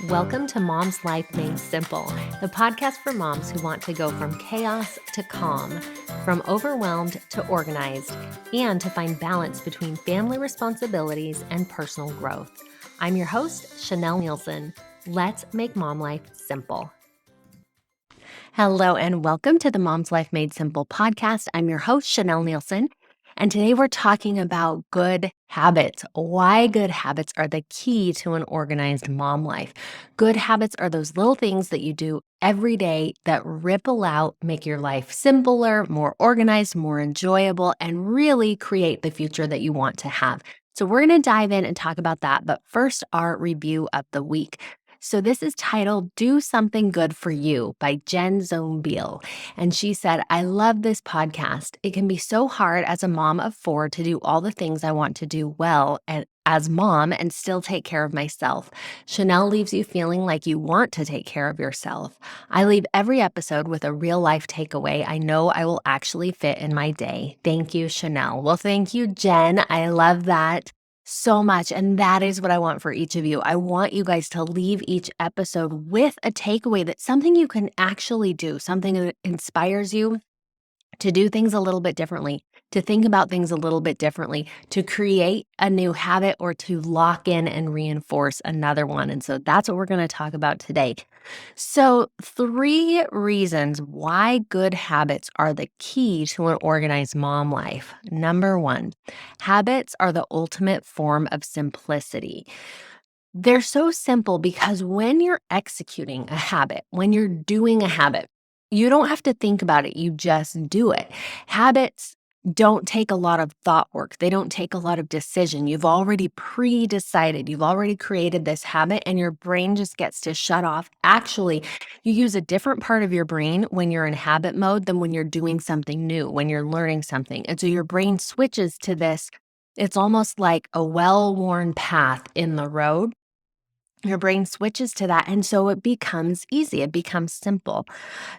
Welcome to Mom's Life Made Simple, the podcast for moms who want to go from chaos to calm, from overwhelmed to organized, and to find balance between family responsibilities and personal growth. I'm your host, Chanel Nielsen. Let's make mom life simple. Hello, and welcome to the Mom's Life Made Simple podcast. I'm your host, Chanel Nielsen. And today we're talking about good habits, why good habits are the key to an organized mom life. Good habits are those little things that you do every day that ripple out, make your life simpler, more organized, more enjoyable, and really create the future that you want to have. So we're going to dive in and talk about that. But first, our review of the week. So this is titled Do Something Good for You by Jen Zombiel. And she said, I love this podcast. It can be so hard as a mom of 4 to do all the things I want to do well and as mom and still take care of myself. Chanel leaves you feeling like you want to take care of yourself. I leave every episode with a real life takeaway I know I will actually fit in my day. Thank you, Chanel. Well, thank you, Jen. I love that so much. And that is what I want for each of you. I want you guys to leave each episode with a takeaway that's something you can actually do, something that inspires you to do things a little bit differently, to think about things a little bit differently, to create a new habit or to lock in and reinforce another one. And so that's what we're going to talk about today. So 3 reasons why good habits are the key to an organized mom life. Number 1, habits are the ultimate form of simplicity. They're so simple because when you're executing a habit, when you're doing a habit, you don't have to think about it. You just do it. Habits don't take a lot of thought work. They don't take a lot of decision. You've already pre-decided. You've already created this habit and your brain just gets to shut off. Actually, you use a different part of your brain when you're in habit mode than when you're doing something new, when you're learning something. And so your brain switches to this. It's almost like a well-worn path in the road. Your brain switches to that. And so it becomes easy. It becomes simple.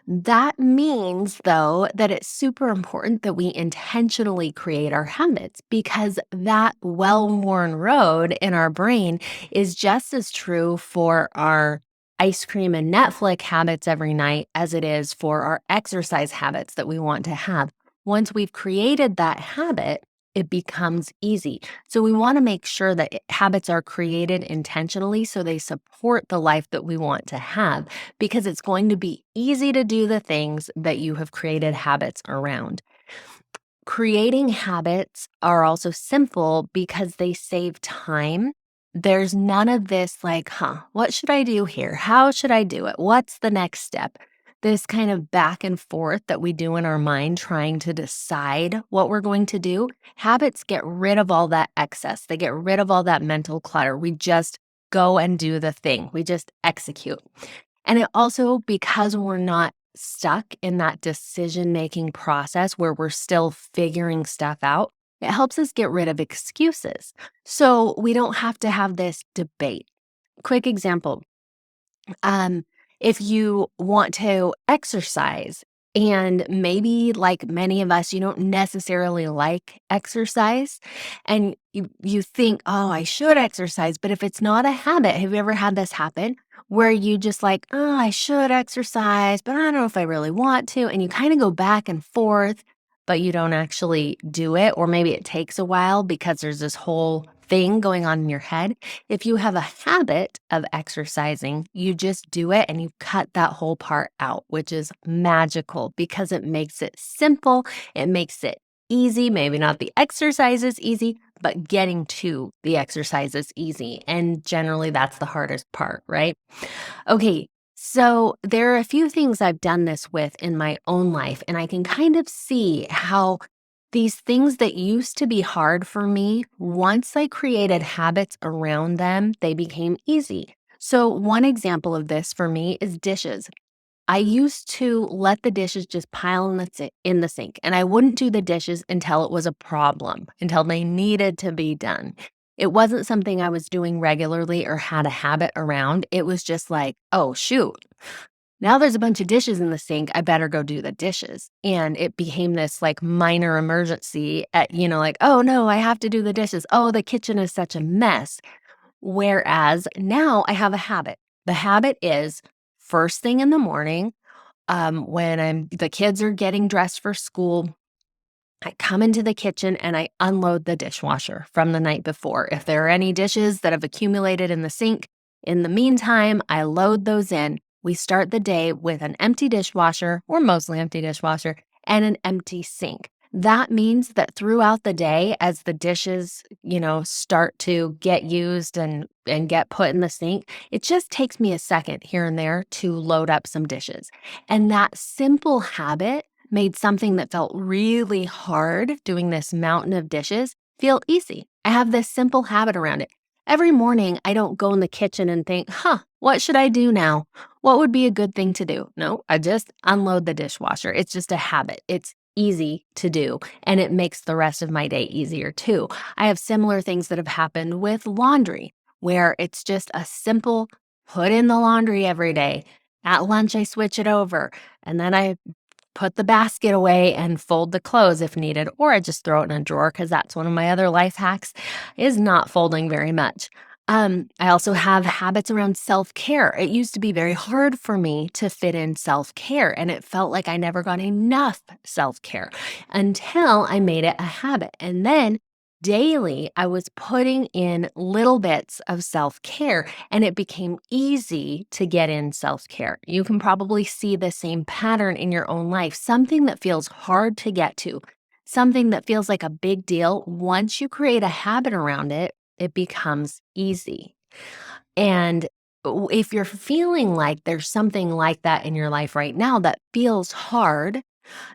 That means, though, that it's super important that we intentionally create our habits because that well-worn road in our brain is just as true for our ice cream and Netflix habits every night as it is for our exercise habits that we want to have. Once we've created that habit, it becomes easy. So we want to make sure that habits are created intentionally so they support the life that we want to have because it's going to be easy to do the things that you have created habits around. Creating habits are also simple because they save time. There's none of this like, what should I do here? How should I do it? What's the next step? This kind of back and forth that we do in our mind trying to decide what we're going to do. Habits get rid of all that excess. They get rid of all that mental clutter. We just go and do the thing. We just execute. And it also, because we're not stuck in that decision-making process where we're still figuring stuff out, it helps us get rid of excuses. So we don't have to have this debate. Quick example. If you want to exercise and maybe like many of us, you don't necessarily like exercise and you think, oh, I should exercise. But if it's not a habit, have you ever had this happen where you just like, oh, I should exercise, but I don't know if I really want to. And you kind of go back and forth, but you don't actually do it. Or maybe it takes a while because there's this whole thing going on in your head. If you have a habit of exercising, you just do it and you cut that whole part out, which is magical because it makes it simple. It makes it easy. Maybe not the exercise is easy, but getting to the exercise is easy. And generally that's the hardest part, right? Okay. So there are a few things I've done this with in my own life, and I can kind of see how these things that used to be hard for me, once I created habits around them, they became easy. So one example of this for me is dishes. I used to let the dishes just pile in the sink, and I wouldn't do the dishes until it was a problem, until they needed to be done. It wasn't something I was doing regularly or had a habit around. It was just like, oh, shoot. Now there's a bunch of dishes in the sink. I better go do the dishes. And it became this like minor emergency like, oh no, I have to do the dishes. Oh, the kitchen is such a mess. Whereas now I have a habit. The habit is first thing in the morning, when the kids are getting dressed for school, I come into the kitchen and I unload the dishwasher from the night before. If there are any dishes that have accumulated in the sink, in the meantime, I load those in. We start the day with an empty dishwasher, or mostly empty dishwasher, and an empty sink. That means that throughout the day, as the dishes, start to get used and get put in the sink, it just takes me a second here and there to load up some dishes. And that simple habit made something that felt really hard, doing this mountain of dishes, feel easy. I have this simple habit around it. Every morning, I don't go in the kitchen and think, what should I do now? What would be a good thing to do? No, I just unload the dishwasher. It's just a habit. It's easy to do, and it makes the rest of my day easier too. I have similar things that have happened with laundry, where it's just a simple put in the laundry every day. At lunch, I switch it over, and then I put the basket away and fold the clothes if needed, or I just throw it in a drawer because that's one of my other life hacks, is not folding very much. I also have habits around self-care. It used to be very hard for me to fit in self-care, and it felt like I never got enough self-care until I made it a habit. And then daily, I was putting in little bits of self-care, and it became easy to get in self-care. You can probably see the same pattern in your own life. Something that feels hard to get to, something that feels like a big deal, once you create a habit around it, it becomes easy. And if you're feeling like there's something like that in your life right now that feels hard,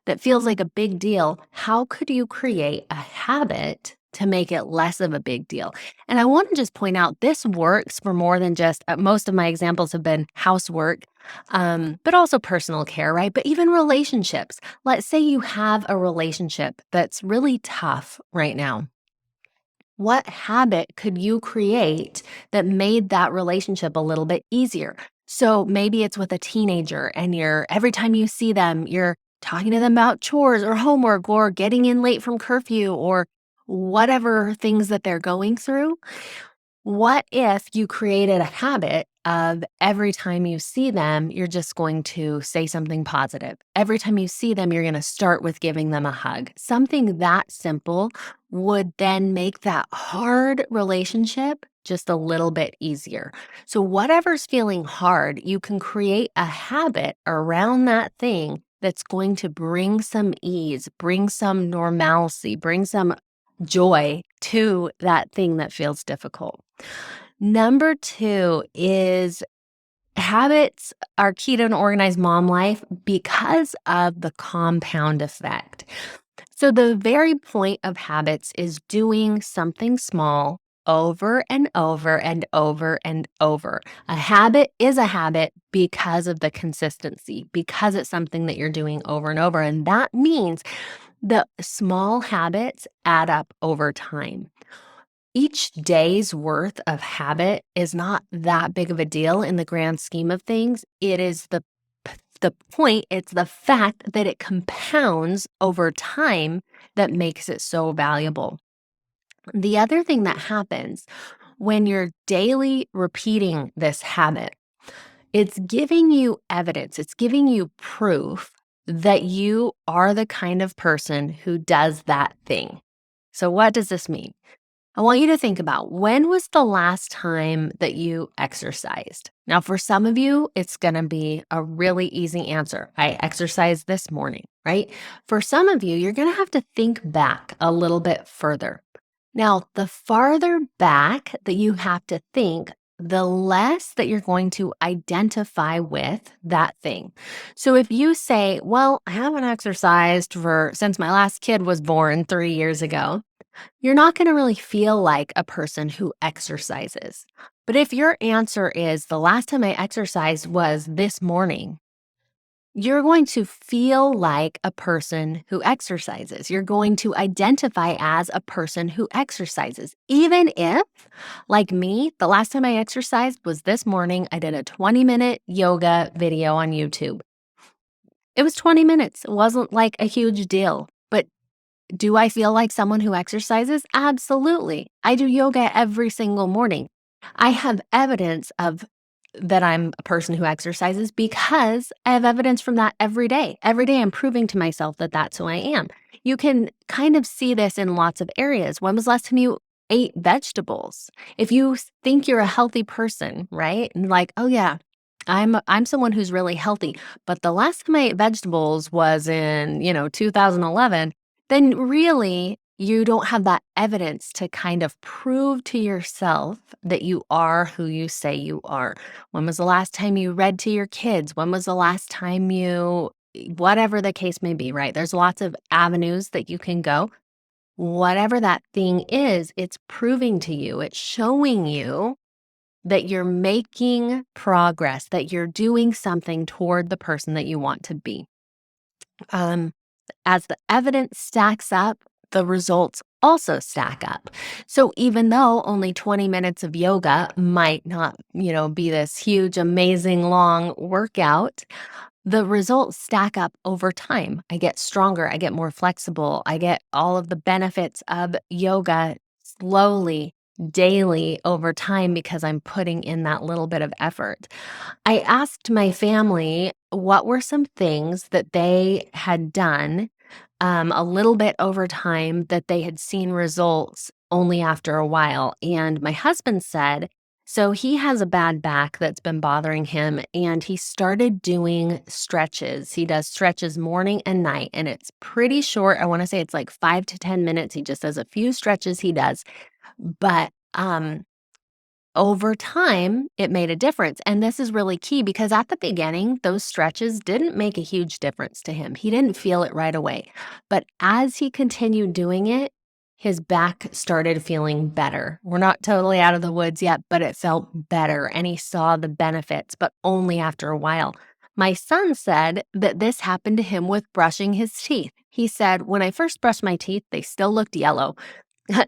that feels like a big deal, how could you create a habit to make it less of a big deal? And I want to just point out this works for more than just most of my examples have been housework, but also personal care, right? But even relationships. Let's say you have a relationship that's really tough right now. What habit could you create that made that relationship a little bit easier? So maybe it's with a teenager and every time you see them, you're talking to them about chores or homework or getting in late from curfew or whatever things that they're going through. What if you created a habit of every time you see them, you're just going to say something positive? Every time you see them, you're going to start with giving them a hug. Something that simple would then make that hard relationship just a little bit easier. So, whatever's feeling hard, you can create a habit around that thing that's going to bring some ease, bring some normalcy, bring some joy to that thing that feels difficult. Number 2 is habits are key to an organized mom life because of the compound effect. So, the very point of habits is doing something small over and over and over and over. A habit is a habit because of the consistency, because it's something that you're doing over and over. And that means the small habits add up over time. Each day's worth of habit is not that big of a deal in the grand scheme of things. It is the point, it's the fact that it compounds over time that makes it so valuable. The other thing that happens when you're daily repeating this habit, it's giving you evidence, it's giving you proof that you are the kind of person who does that thing. So, what does this mean? I want you to think about, when was the last time that you exercised? Now, for some of you, it's going to be a really easy answer. I exercised this morning, right? For some of you, you're going to have to think back a little bit further. Now, the farther back that you have to think, the less that you're going to identify with that thing. So if you say, well, I haven't exercised since my last kid was born 3 years ago, you're not going to really feel like a person who exercises. But if your answer is, the last time I exercised was this morning, you're going to feel like a person who exercises. You're going to identify as a person who exercises. Even if, like me, the last time I exercised was this morning, I did a 20-minute yoga video on YouTube. It was 20 minutes. It wasn't like a huge deal. But do I feel like someone who exercises? Absolutely. I do yoga every single morning. I have evidence of that I'm a person who exercises because I have evidence from that every day. Every day I'm proving to myself that that's who I am. You can kind of see this in lots of areas. When was the last time you ate vegetables? If you think you're a healthy person, right? And like, oh yeah, I'm someone who's really healthy, but the last time I ate vegetables was in, 2011, then really you don't have that evidence to kind of prove to yourself that you are who you say you are. When was the last time you read to your kids? When was the last time you, whatever the case may be, right? There's lots of avenues that you can go. Whatever that thing is, it's proving to you, it's showing you that you're making progress, that you're doing something toward the person that you want to be. Um, as the evidence stacks up, the results also stack up. So even though only 20 minutes of yoga might not, be this huge, amazing, long workout, the results stack up over time. I get stronger, I get more flexible, I get all of the benefits of yoga slowly, daily over time because I'm putting in that little bit of effort. I asked my family what were some things that they had done a little bit over time that they had seen results only after a while. And my husband said, so he has a bad back that's been bothering him, and he started doing stretches. He does stretches morning and night, and it's pretty short. I want to say it's like 5 to 10 minutes. He just does a few stretches he does. But over time, it made a difference. And this is really key because at the beginning, those stretches didn't make a huge difference to him. He didn't feel it right away. But as he continued doing it, his back started feeling better. We're not totally out of the woods yet, but it felt better. And he saw the benefits, but only after a while. My son said that this happened to him with brushing his teeth. He said, when I first brushed my teeth, they still looked yellow.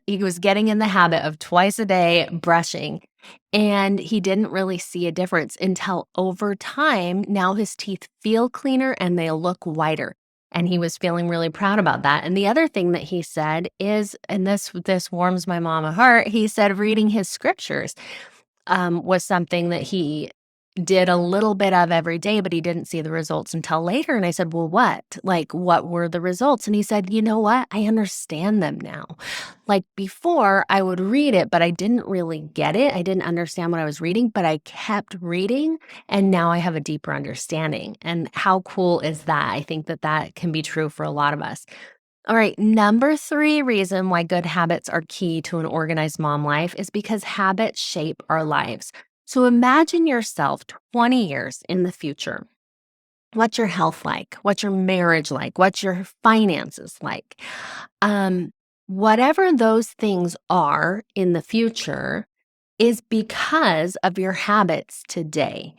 He was getting in the habit of twice a day brushing, and he didn't really see a difference until over time, now his teeth feel cleaner and they look whiter. And he was feeling really proud about that. And the other thing that he said is, and this warms my mama heart, he said reading his scriptures was something that he did a little bit of every day, but he didn't see the results until later. And I said, well, what? Like, what were the results? And he said, you know what? I understand them now. Like before, I would read it, but I didn't really get it. I didn't understand what I was reading, but I kept reading. And now I have a deeper understanding. And how cool is that? I think that that can be true for a lot of us. All right, number 3 reason why good habits are key to an organized mom life is because habits shape our lives. So imagine yourself 20 years in the future. What's your health like? What's your marriage like? What's your finances like? Um, Whatever those things are in the future, is because of your habits today.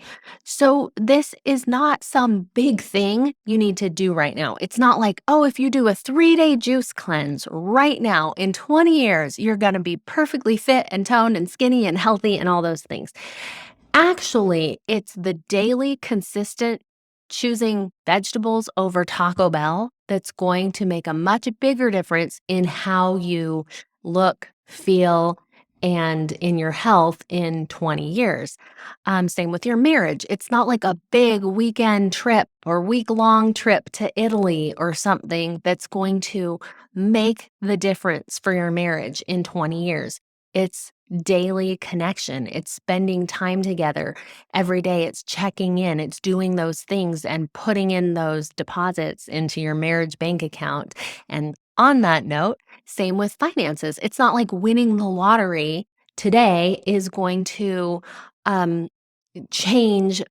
So this is not some big thing you need to do right now. It's not like, oh, if you do a 3-day juice cleanse right now in 20 years, you're going to be perfectly fit and toned and skinny and healthy and all those things. Actually, it's the daily consistent choosing vegetables over Taco Bell that's going to make a much bigger difference in how you look, feel, and in your health in 20 years. Same with your marriage. It's not like a big weekend trip or week-long trip to Italy or something that's going to make the difference for your marriage in 20 years. It's daily connection. It's spending time together every day. It's checking in. It's doing those things and putting in those deposits into your marriage bank account. And on that note, same with finances. It's not like winning the lottery today is going to um, change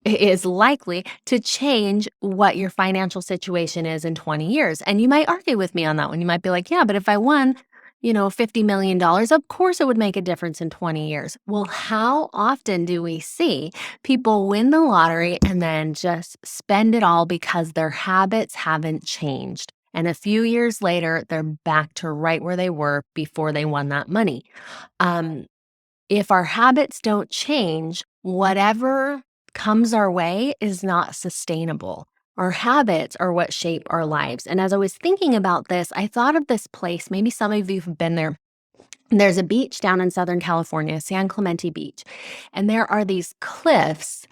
is likely to change what your financial situation is in 20 years. And you might argue with me on that one. You might be like, yeah, but if I won, $50 million, of course it would make a difference in 20 years. Well, how often do we see people win the lottery and then just spend it all because their habits haven't changed? And a few years later, they're back to right where they were before they won that money. Um, if our habits don't change, whatever comes our way is not sustainable. Our habits are what shape our lives. And as I was thinking about this, I thought of this place. Maybe some of you have been there. There's a beach down in Southern California, San Clemente Beach, and there are these cliffs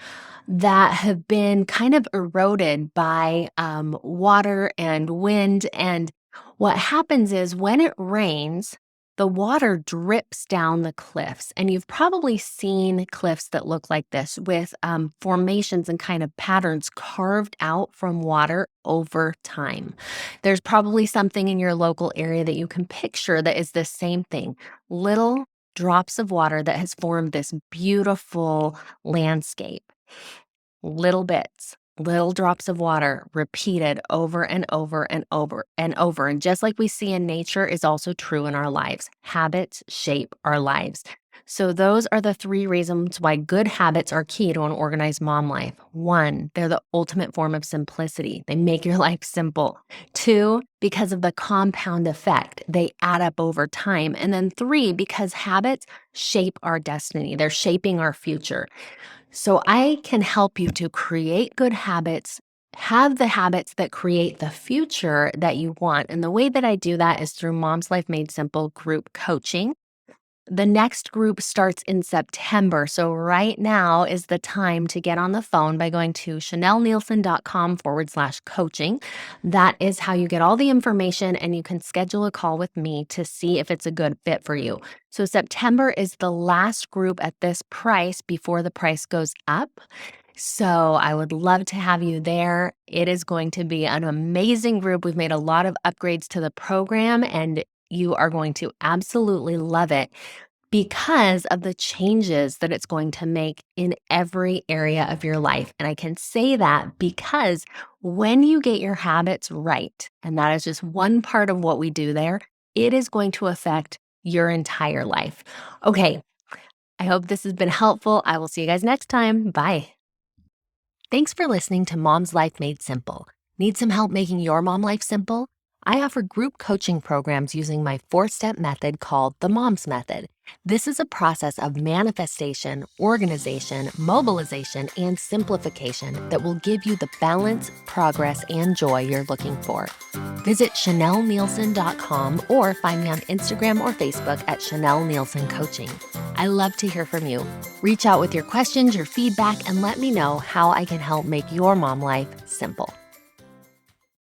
that have been kind of eroded by water and wind. And what happens is when it rains, the water drips down the cliffs. And you've probably seen cliffs that look like this with formations and kind of patterns carved out from water over time. There's probably something in your local area that you can picture that is the same thing, little drops of water that has formed this beautiful landscape. Little bits, little drops of water repeated over and over and over and over. And just like we see in nature is also true in our lives. Habits shape our lives. So those are the three reasons why good habits are key to an organized mom life. One, they're the ultimate form of simplicity. They make your life simple. Two, because of the compound effect, they add up over time. And then three, because habits shape our destiny. They're shaping our future. So I can help you to create good habits, have the habits that create the future that you want. And the way that I do that is through Mom's Life Made Simple group coaching. The next group starts in September. So right now is the time to get on the phone by going to chanelnielsen.com/coaching. That is how you get all the information and you can schedule a call with me to see if it's a good fit for you. So September is the last group at this price before the price goes up. So I would love to have you there. It is going to be an amazing group. We've made a lot of upgrades to the program and you are going to absolutely love it because of the changes that it's going to make in every area of your life. And I can say that because when you get your habits right, and that is just one part of what we do there, it is going to affect your entire life. Okay, I hope this has been helpful. I will see you guys next time. Bye. Thanks for listening to Mom's Life Made Simple. Need some help making your mom life simple? I offer group coaching programs using my 4-step method called the Mom's Method. This is a process of manifestation, organization, mobilization, and simplification that will give you the balance, progress, and joy you're looking for. Visit chanelnielsen.com or find me on Instagram or Facebook at Chanel Nielsen Coaching. I love to hear from you. Reach out with your questions, your feedback, and let me know how I can help make your mom life simple.